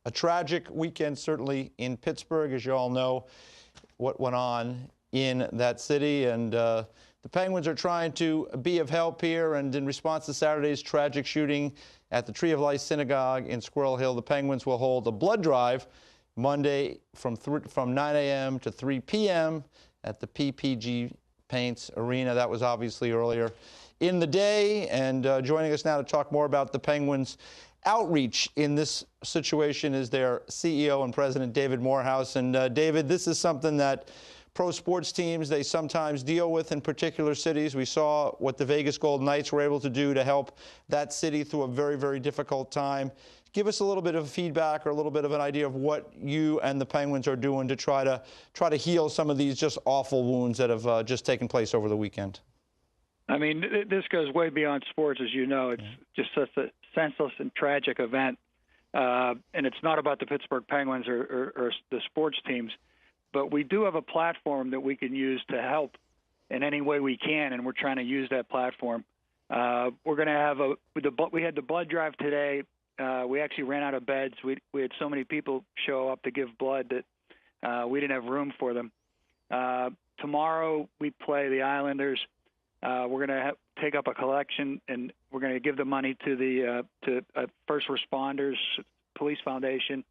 A tragic weekend, certainly in Pittsburgh, as you all know what went on in that city. And the Penguins are trying to be of help here. And in response to Saturday's tragic shooting at the Tree of Life Synagogue in Squirrel Hill, the Penguins will hold a blood drive Monday from 9 a.m. to 3 p.m. at the PPG Paints Arena. That was obviously earlier in the day. And joining us now to talk more about the Penguins' outreach in this situation is their CEO and president, David Morehouse. And David, this is something that pro sports teams, they sometimes deal with in particular cities. We saw what the Vegas Golden Knights were able to do to help that city through a very, very difficult time. Give us a little bit of feedback or a little bit of an idea of what you and the Penguins are doing to try to heal some of these just awful wounds that have just taken place over the weekend. I mean, this goes way beyond sports, as you know. It's just such a senseless and tragic event. And it's not about the Pittsburgh Penguins or the sports teams. But we do have a platform that we can use to help in any way we can, and we're trying to use that platform. We're going to have we had the blood drive today. We actually ran out of beds. We had so many people show up to give blood that we didn't have room for them. Tomorrow we play the Islanders. We're going to take up a collection, and we're going to give the money to the first responders, police foundation,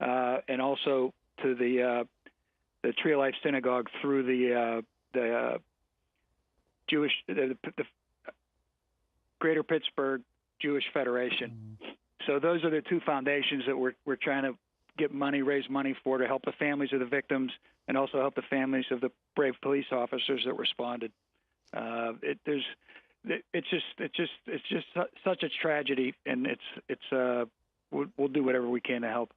and also to the Tree of Life Synagogue through the Jewish the Greater Pittsburgh Jewish Federation. So those are the two foundations that we're trying to get money, raise money for, to help the families of the victims and also help the families of the brave police officers that responded. It's just such a tragedy, and we'll do whatever we can to help.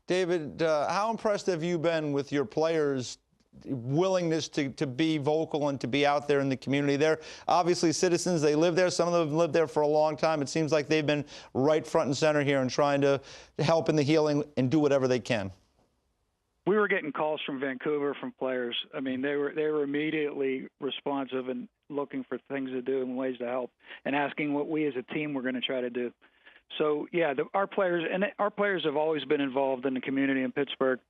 David, how impressed have you been with your players' willingness to be vocal and to be out there in the community? They're obviously citizens. They live there. Some of them lived there for a long time. It seems like they've been right front and center here and trying to help in the healing and do whatever they can. We were getting calls from Vancouver from players. I mean, they were immediately responsive and looking for things to do and ways to help and asking what we as a team were going to try to do. So, yeah, our players have always been involved in the community in Pittsburgh.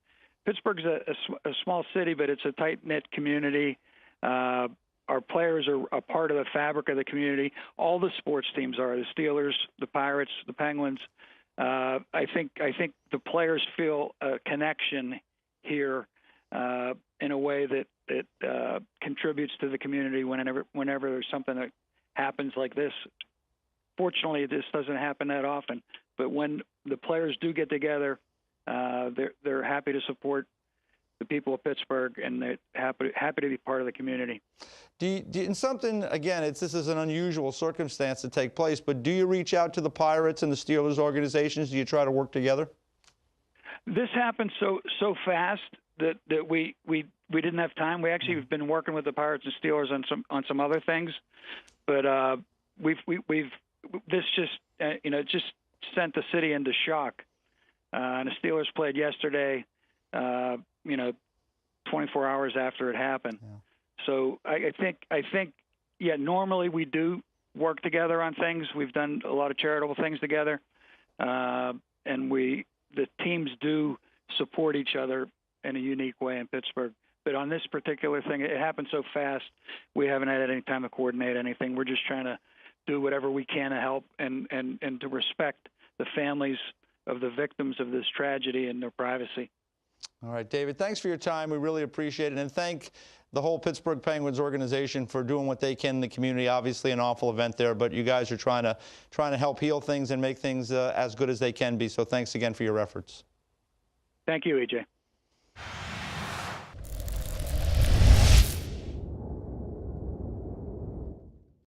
Pittsburgh's a small city, but it's a tight-knit community. Our players are a part of the fabric of the community. All the sports teams are, the Steelers, the Pirates, the Penguins. I think the players feel a connection here in a way that contributes to the community whenever there's something that happens like this. Fortunately, this doesn't happen that often, but when the players do get together, they're happy to support the people of Pittsburgh, and they're happy to be part of the community. In something, again, this is an unusual circumstance to take place, but do you reach out to the Pirates and the Steelers organizations? Do you try to work together? This happened so fast that we didn't have time. We actually have been working with the Pirates and Steelers on some other things, but this just just sent the city into shock. And the Steelers played yesterday, 24 hours after it happened. Yeah. So I think, normally we do work together on things. We've done a lot of charitable things together, and the teams do support each other in a unique way in Pittsburgh. But on this particular thing, it happened so fast, we haven't had any time to coordinate anything. We're just trying to do whatever we can to help and to respect the families of the victims of this tragedy and their privacy. All right, David, thanks for your time. We really appreciate it. And thank the whole Pittsburgh Penguins organization for doing what they can in the community. Obviously an awful event there, but you guys are trying to help heal things and make things as good as they can be. So thanks again for your efforts. Thank you, EJ.